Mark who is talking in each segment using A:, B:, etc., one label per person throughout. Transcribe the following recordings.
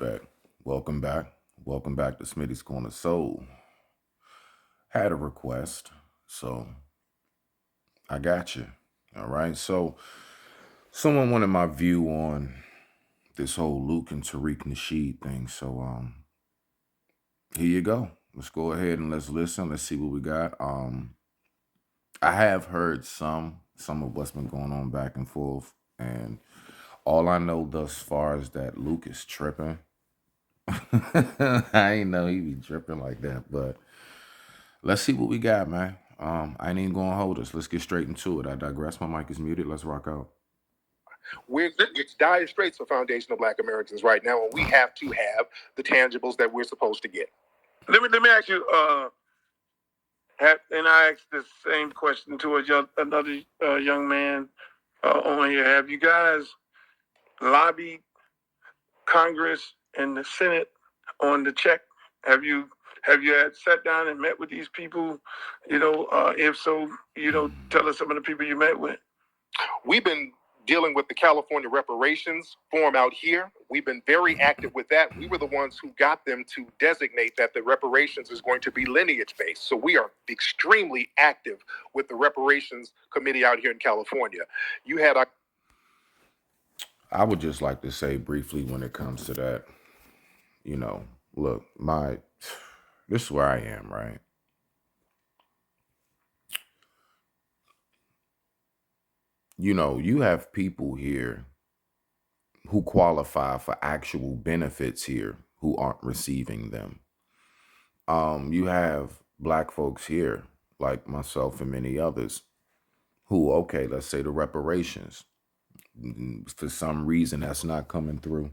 A: Bet. Welcome back. Welcome back to Smitty's Corner. So, had a request, so I got you. All right. So, someone wanted my view on this whole Luke and Tariq Nasheed thing. So, here you go. Let's go ahead and let's listen. Let's see what we got. I have heard some of what's been going on back and forth, and all I know thus far is that Luke is tripping. I ain't know he be tripping like that, but let's see what we got, man. I ain't even gonna hold us. Let's get straight into it. I digress. My mic is muted. Let's rock out. It's dire straits for foundational Black Americans right now, and we have to have the tangibles that we're supposed to get.
B: Let me ask you. And I asked the same question to another young man on here. Have you guys lobbied Congress and the Senate on the check? Have you sat down and met with these people? If so, tell us some of the people you met with.
A: We've been dealing with the California reparations form out here. We've been very active with that. We were the ones who got them to designate that the reparations is going to be lineage based. So we are extremely active with the reparations committee out here in California. I would just like to say briefly when it comes to that, look, this is where I am, right? You have people here who qualify for actual benefits here who aren't receiving them. You have Black folks here, like myself and many others, who, okay, let's say the reparations, for some reason that's not coming through.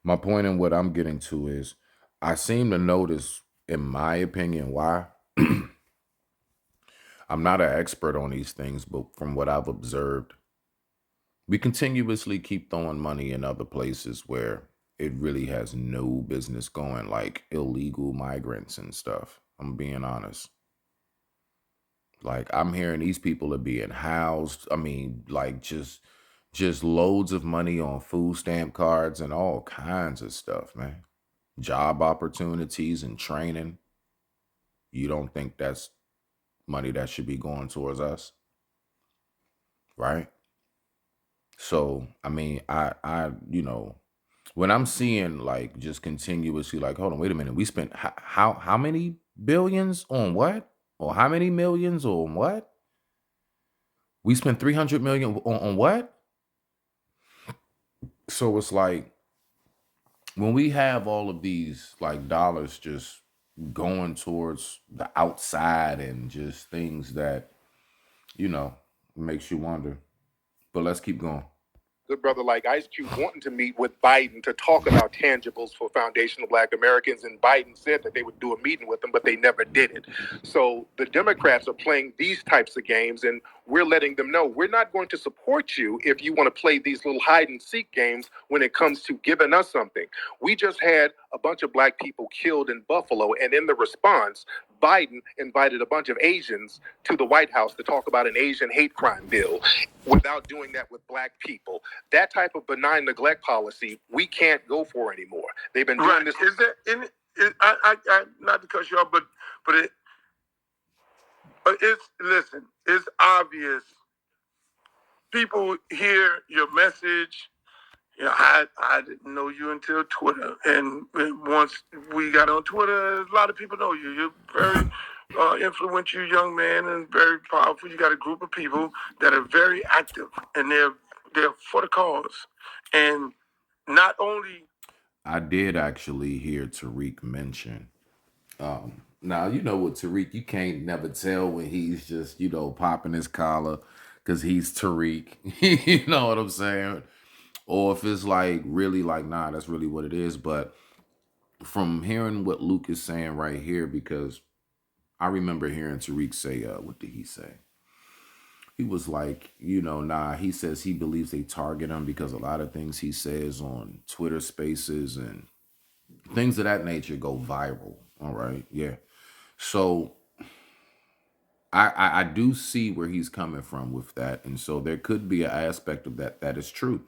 A: My point in what I'm getting to is I seem to notice, in my opinion, why. I'm not an expert on these things, but from what I've observed, we continuously keep throwing money in other places where it really has no business going, like illegal migrants and stuff. I'm being honest. Like, I'm hearing these people are being housed. I mean, like just loads of money on food stamp cards and all kinds of stuff, man. Job opportunities and training. You don't think that's money that should be going towards us, right? So, I mean, when I'm seeing like just continuously like, hold on, wait a minute, we spent how many billions on what? Or how many millions on what? We spent 300 million on what? So it's like when we have all of these like dollars just going towards the outside and just things that, makes you wonder. But let's keep going. Good brother like Ice Cube wanting to meet with Biden to talk about tangibles for foundational Black Americans, and Biden said that they would do a meeting with them, but they never did it. So the Democrats are playing these types of games, and we're letting them know we're not going to support you if you want to play these little hide and seek games when it comes to giving us something. We just had a bunch of Black people killed in Buffalo, and in the response, Biden invited a bunch of Asians to the White House to talk about an Asian hate crime bill without doing that with Black people. That type of benign neglect policy we can't go for anymore. They've been doing this.
B: Is that in? I not to cut you off, but it's obvious. People hear your message. I didn't know you until Twitter, and once we got on Twitter, a lot of people know you. You're very influential young man and very powerful. You got a group of people that are very active, and they're for the cause. And not only
A: I did actually hear Tariq mention. Now you know what Tariq, you can't never tell when he's just popping his collar because he's Tariq. You know what I'm saying? Or if it's like really like, nah, that's really what it is. But from hearing what Luke is saying right here, because I remember hearing Tariq say, what did he say? He was like, nah, he says he believes they target him because a lot of things he says on Twitter spaces and things of that nature go viral. All right. Yeah. So I do see where he's coming from with that. And so there could be an aspect of that is true.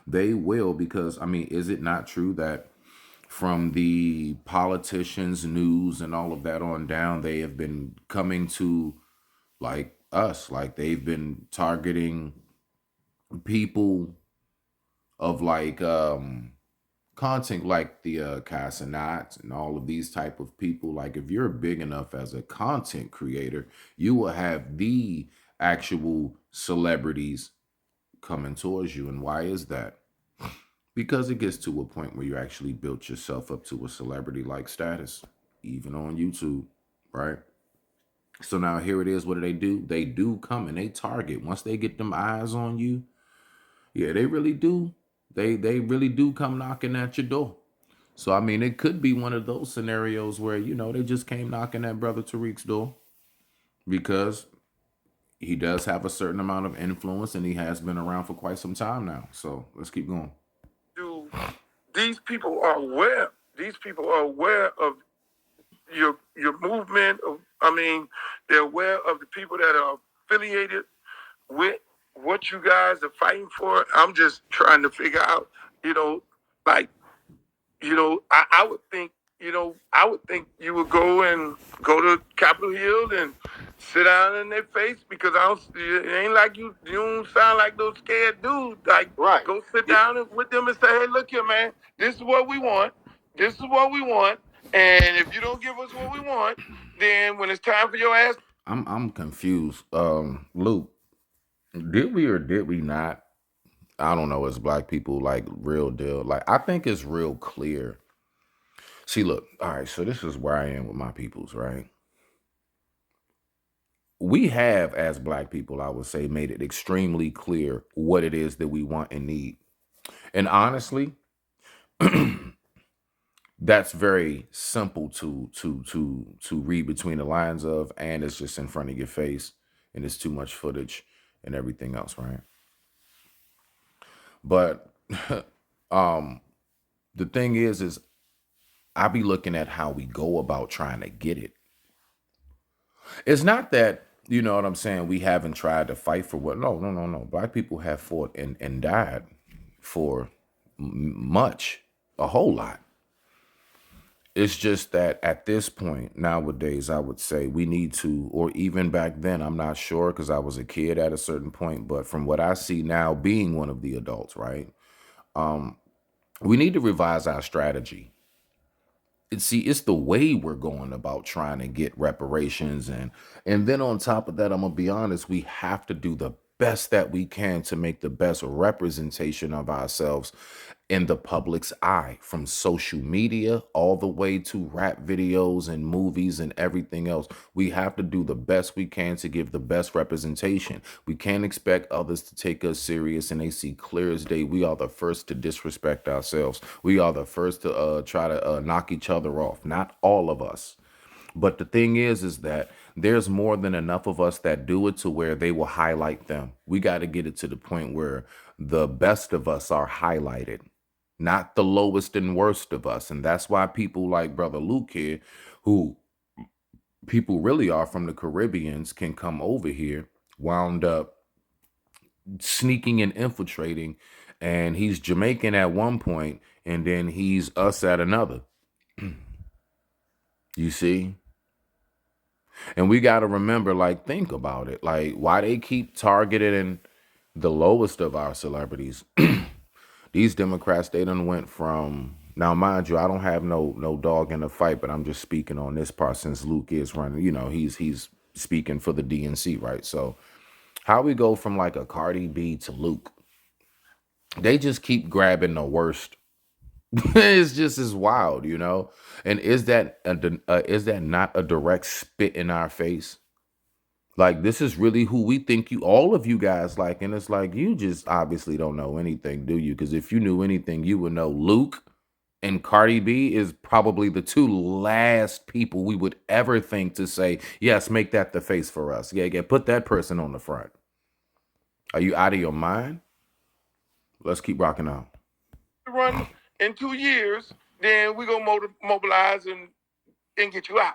A: They will, because I mean, is it not true that from the politicians, news, and all of that on down, they have been coming to like us, like they've been targeting people of like content like the Casanats and all of these type of people. Like if you're big enough as a content creator, you will have the actual celebrities coming towards you. And why is that? Because it gets to a point where you actually built yourself up to a celebrity like status, even on YouTube, right? So now here it is. What do? They do come and they target. Once they get them eyes on you, yeah, they really do. They really do come knocking at your door. So I mean, it could be one of those scenarios where they just came knocking at Brother Tariq's door because he does have a certain amount of influence and he has been around for quite some time now. So let's keep going.
B: Do these people are aware? These people are aware of your movement. I mean, they're aware of the people that are affiliated with what you guys are fighting for. I'm just trying to figure out, like I would think, you would go to Capitol Hill and sit down in their face because it ain't like you don't sound like those scared dudes. Like, right. Go sit down with them and say, hey, look here, man, this is what we want. This is what we want. And if you don't give us what we want, then when it's time for your ass.
A: I'm confused. Luke, did we or did we not? I don't know, as black people, like real deal. Like I think it's real clear. See, look, all right, so this is where I am with my peoples, right? We have, as black people, I would say, made it extremely clear what it is that we want and need. And honestly, that's very simple to read between the lines of, and it's just in front of your face, and it's too much footage and everything else, right? But um the thing is I be looking at how we go about trying to get it. It's not that, you know what I'm saying, we haven't tried to fight for what. No, no, no, no. Black people have fought and died for much, a whole lot. It's just that at this point nowadays, I would say we need to, or even back then, I'm not sure because I was a kid at a certain point, but from what I see now, being one of the adults, right? We need to revise our strategy. It's the way we're going about trying to get reparations, and then on top of that, I'm gonna be honest, we have to do the best that we can to make the best representation of ourselves in the public's eye, from social media all the way to rap videos and movies and everything else. We have to do the best we can to give the best representation. We can't expect others to take us serious and they see clear as day. We are the first to disrespect ourselves. We are the first to try to knock each other off. Not all of us. But the thing is that there's more than enough of us that do it to where they will highlight them. We got to get it to the point where the best of us are highlighted, not the lowest and worst of us. And that's why people like Brother Luke here, who people really are from the Caribbeans, can come over here, wound up sneaking and infiltrating. And he's Jamaican at one point, and then he's us at another. You see? And we got to remember, like, think about it. Like, why they keep targeting the lowest of our celebrities. These Democrats, they done went from, now mind you, I don't have no dog in the fight, but I'm just speaking on this part since Luke is running, he's speaking for the DNC, right? So how we go from like a Cardi B to Luke, they just keep grabbing the worst. It's just as wild, you know? And is that not a direct spit in our face? Like, this is really who we think all of you guys like. And it's like, you just obviously don't know anything, do you? Because if you knew anything, you would know Luke and Cardi B is probably the two last people we would ever think to say, yes, make that the face for us. Yeah, put that person on the front. Are you out of your mind? Let's keep rocking out.
B: Run in 2 years, then we're going to mobilize and get you out.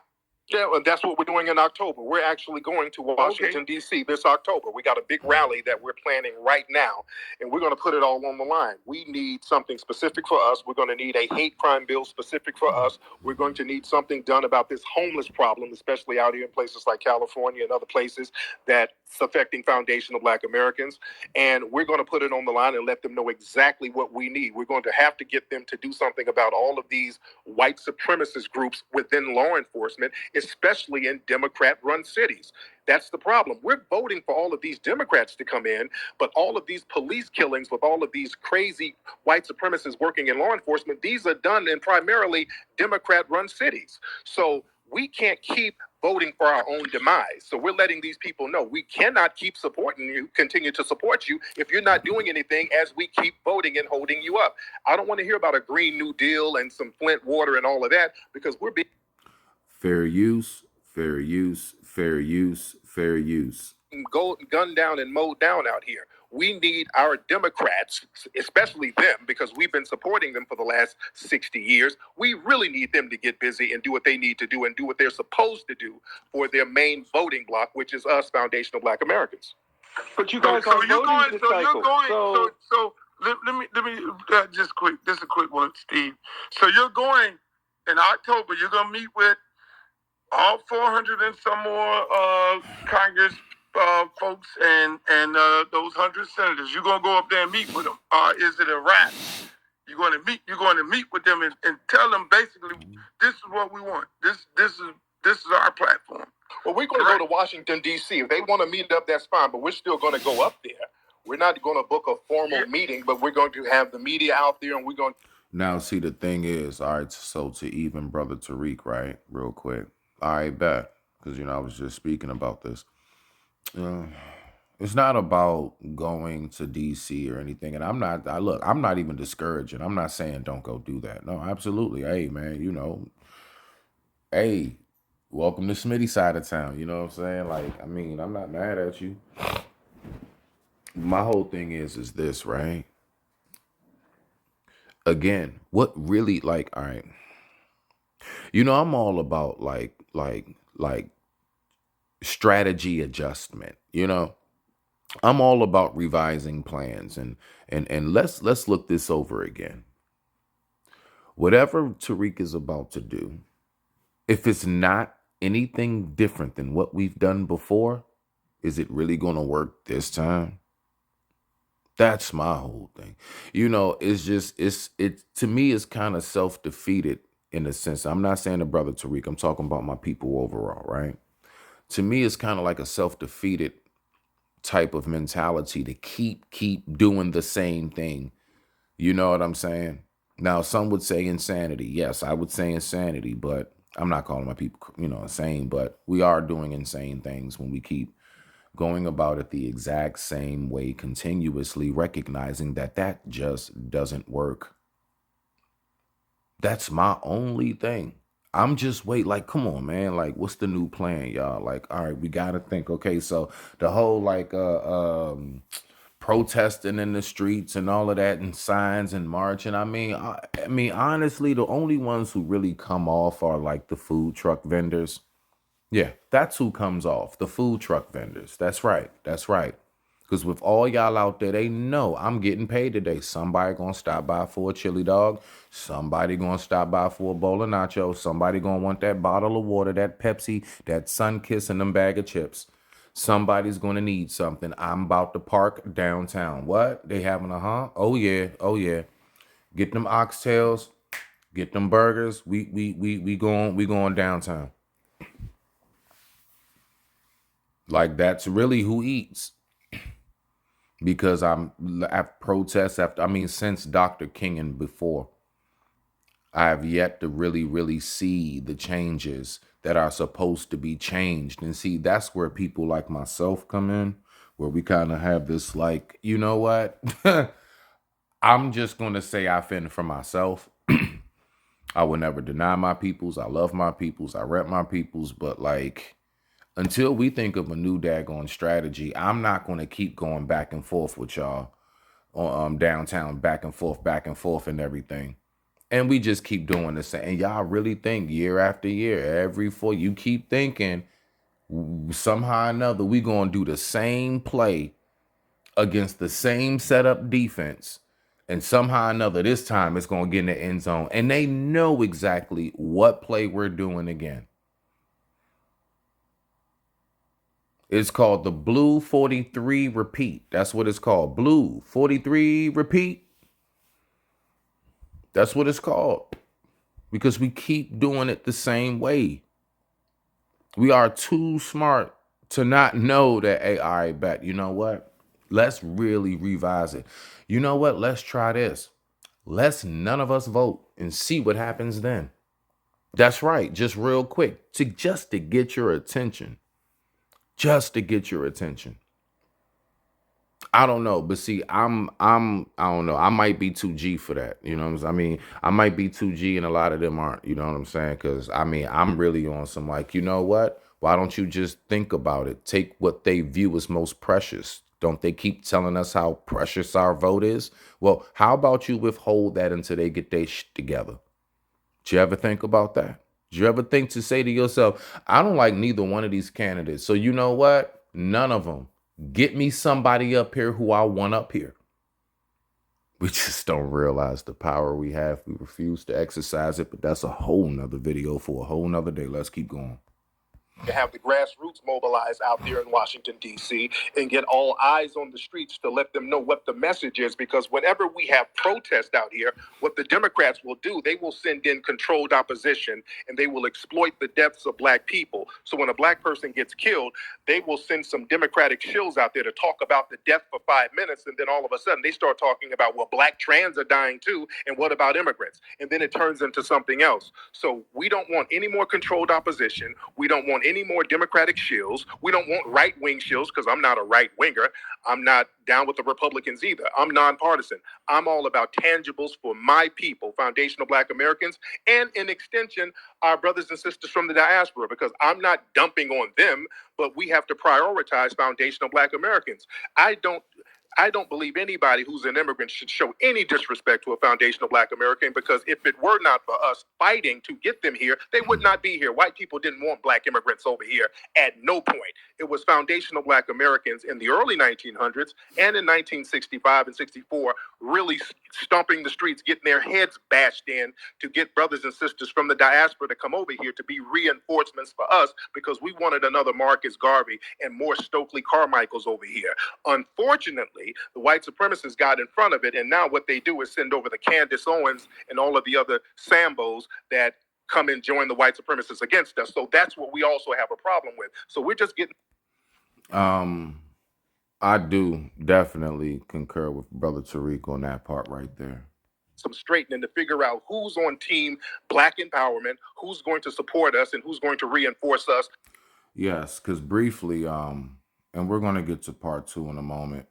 B: Yeah, and that's what we're doing in October. We're actually going to Washington, D.C. this October. We got a big rally that we're planning right now, and we're going to put it all on the line. We need something specific for us. We're going to need a hate crime bill specific for us. We're going to need something done about this homeless problem, especially out here in places like California and other places that's affecting foundational Black Americans. And we're going to put it on the line and let them know exactly what we need. We're going to have to get them to do something about all of these white supremacist groups within law enforcement, especially in Democrat-run cities. That's the problem. We're voting for all of these Democrats to come in, but all of these police killings with all of these crazy white supremacists working in law enforcement, these are done in primarily Democrat-run cities. So we can't keep voting for our own demise. So we're letting these people know we cannot keep supporting you, continue to support you if you're not doing anything as we keep voting and holding you up. I don't want to hear about a Green New Deal and some Flint water and all of that, because we're being
A: Fair use, fair use, fair use, fair use.
B: gunned down and mowed down out here. We need our Democrats, especially them, because we've been supporting them for the last 60 years. We really need them to get busy and do what they need to do and do what they're supposed to do for their main voting bloc, which is us, foundational Black Americans. But you guys are voting this cycle. So let me just quick. This is a quick one, Steve. So you're going in October. You're gonna meet with all 400 and some more Congress folks and those 100 senators. You're gonna go up there and meet with them. Is it a wrap? You're going to meet with them and tell them basically this is what we want. This is our platform. Well, we're going to go to Washington, D.C. If they want to meet up, that's fine, but we're still going to go up there. We're not going to book a formal meeting, but we're going to have the media out there, and we're going to...
A: Now, see, the thing is, all right, so to even Brother Tariq, right, real quick. All right, bet, because, I was just speaking about this. It's not about going to DC or anything. And I'm not even discouraging. I'm not saying don't go do that. No, absolutely. Hey, man, hey, welcome to Smitty side of town. You know what I'm saying? Like, I'm not mad at you. My whole thing is this, right? Again, what really, like, all right. I'm all about like strategy adjustment, I'm all about revising plans and let's look this over again. Whatever Tariq is about to do, if it's not anything different than what we've done before, is it really going to work this time? That's my whole thing. It's just it to me is kind of self-defeated in a sense. I'm not saying the brother Tariq, I'm talking about my people overall, right? To me, it's kind of like a self-defeated type of mentality to keep doing the same thing. You know what I'm saying? Now, some would say insanity. Yes, I would say insanity, but I'm not calling my people, insane, but we are doing insane things when we keep going about it the exact same way continuously, recognizing that that just doesn't work. That's my only thing. I'm just like, come on, man. Like, what's the new plan, y'all? Like, all right, we gotta think. Okay, so the whole protesting in the streets and all of that and signs and marching. I mean, honestly, the only ones who really come off are like the food truck vendors. Yeah, that's who comes off. The food truck vendors. That's right. That's right. Because with all y'all out there, they know I'm getting paid today. Somebody gonna stop by for a chili dog. Somebody gonna stop by for a bowl of nachos. Somebody gonna want that bottle of water, that Pepsi, that Sun Kiss, and them bag of chips. Somebody's gonna need something. I'm about to park downtown. What? They having a Oh yeah. Oh yeah. Get them oxtails. Get them burgers. We going downtown. Like that's really who eats. Because I've protests since Dr. King and before, I have yet to really see the changes that are supposed to be changed. And see, that's where people like myself come in, where we kind of have this like, you know what? I'm just going to say I fend for myself. I will never deny my peoples. I love my peoples. I rep my peoples. But like, until we think of a new daggone strategy, I'm not going to keep going back and forth with y'all on downtown, back and forth and everything. And we just keep doing the same. And y'all really think year after year, every 4, you keep thinking somehow or another we gonna do the same play against the same setup defense, and somehow or another this time it's gonna get in the end zone. And they know exactly what play we're doing again. It's called the Blue 43 repeat. That's what it's called. Blue 43 repeat. That's what it's called. Because we keep doing it the same way. We are too smart to not know that, hey, all right, bet, you know what? Let's really revise it. You know what? Let's try this. Let's none of us vote and see what happens then. That's right. Just real quick, just to get your attention. Just to get your attention. I don't know, but see, I don't know. I might be too G for that. You know what I'm saying? I mean, I might be too G and a lot of them aren't, you know what I'm saying? Cause I mean, I'm really on some like, you know what? Why don't you just think about it? Take what they view as most precious. Don't they keep telling us how precious our vote is? Well, how about you withhold that until they get their shit together? Did you ever think about that? Did you ever think to say to yourself, I don't like neither one of these candidates. So you know what? None of them. Get me somebody up here who I want up here. We just don't realize the power we have. We refuse to exercise it, but that's a whole nother video for a whole nother day. Let's keep going.
B: To have the grassroots mobilize out there in Washington, D.C., and get all eyes on the streets to let them know what the message is. Because whenever we have protests out here, what the Democrats will do, they will send in controlled opposition and they will exploit the deaths of black people. So when a black person gets killed, they will send some Democratic shills out there to talk about the death for 5 minutes. And then all of a sudden they start talking about, well, black trans are dying too. And what about immigrants? And then it turns into something else. So we don't want any more controlled opposition. We don't want any more Democratic shills. We don't want right-wing shills because I'm not a right-winger. I'm not down with the Republicans either. I'm nonpartisan. I'm all about tangibles for my people, foundational Black Americans, and in extension, our brothers and sisters from the diaspora, because I'm not dumping on them, but we have to prioritize foundational Black Americans. I don't believe anybody who's an immigrant should show any disrespect to a foundational Black American, because if it were not for us fighting to get them here, they would not be here. White people didn't want Black immigrants over here at no point. It was foundational Black Americans in the early 1900s and in 1965 and 64 really stomping the streets, getting their heads bashed in to get brothers and sisters from the diaspora to come over here to be reinforcements for us, because we wanted another Marcus Garvey and more Stokely Carmichaels over here. Unfortunately, the white supremacists got in front of it, and now what they do is send over the Candace Owens and all of the other Sambos that come and join the white supremacists against us. So that's what we also have a problem with. So we're just getting...
A: I do definitely concur with Brother Tariq on that part right there.
B: Some straightening to figure out who's on team Black empowerment, who's going to support us, and who's going to reinforce us.
A: Yes, because briefly, and we're gonna get to part 2 in a moment.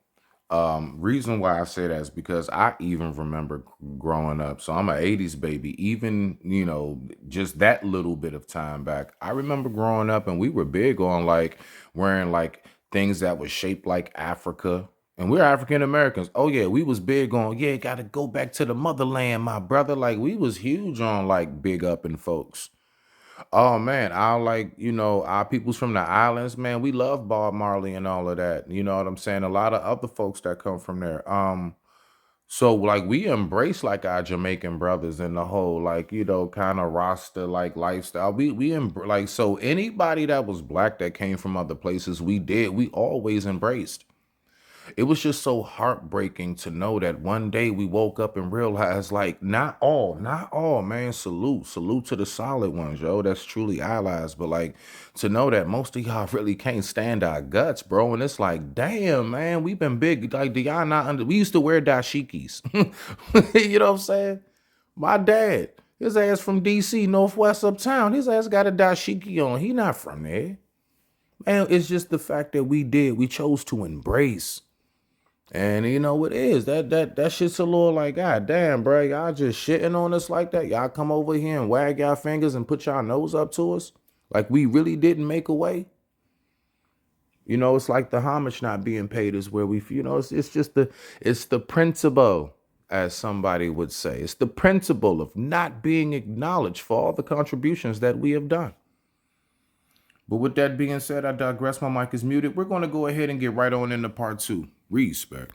A: Reason why I say that is because I even remember growing up. So I'm an 80s baby. Even, you know, just that little bit of time back, I remember growing up and we were big on like wearing like things that was shaped like Africa. And we're African Americans. Oh yeah, we was big on, yeah, gotta go back to the motherland, my brother. Like we was huge on like big up in folks. Oh man, I like, you know, our peoples from the islands, man, we love Bob Marley and all of that. You know what I'm saying? A lot of other folks that come from there. So like we embrace like our Jamaican brothers and the whole like, you know, kind of Rasta like lifestyle. Like, so anybody that was black that came from other places, we always embraced. It was just so heartbreaking to know that one day we woke up and realized, like, not all, man. Salute to the solid ones, yo. That's truly allies. But like to know that most of y'all really can't stand our guts, bro. And it's like, damn, man, we've been big. Like, do y'all not we used to wear dashikis. You know what I'm saying? My dad, his ass from DC, Northwest Uptown, his ass got a dashiki on. He not from there. Man, it's just the fact that we chose to embrace. And you know what it is that shit's a little like, God damn, bro, y'all just shitting on us like that. Y'all come over here and wag y'all fingers and put y'all nose up to us like we really didn't make a way. You know, it's like the homage not being paid is where we, you know, it's just it's the principle. as somebody would say. It's the principle of not being acknowledged for all the contributions that we have done. But with that being said, I digress. My mic is muted. We're going to go ahead and get right on into part 2. Respect.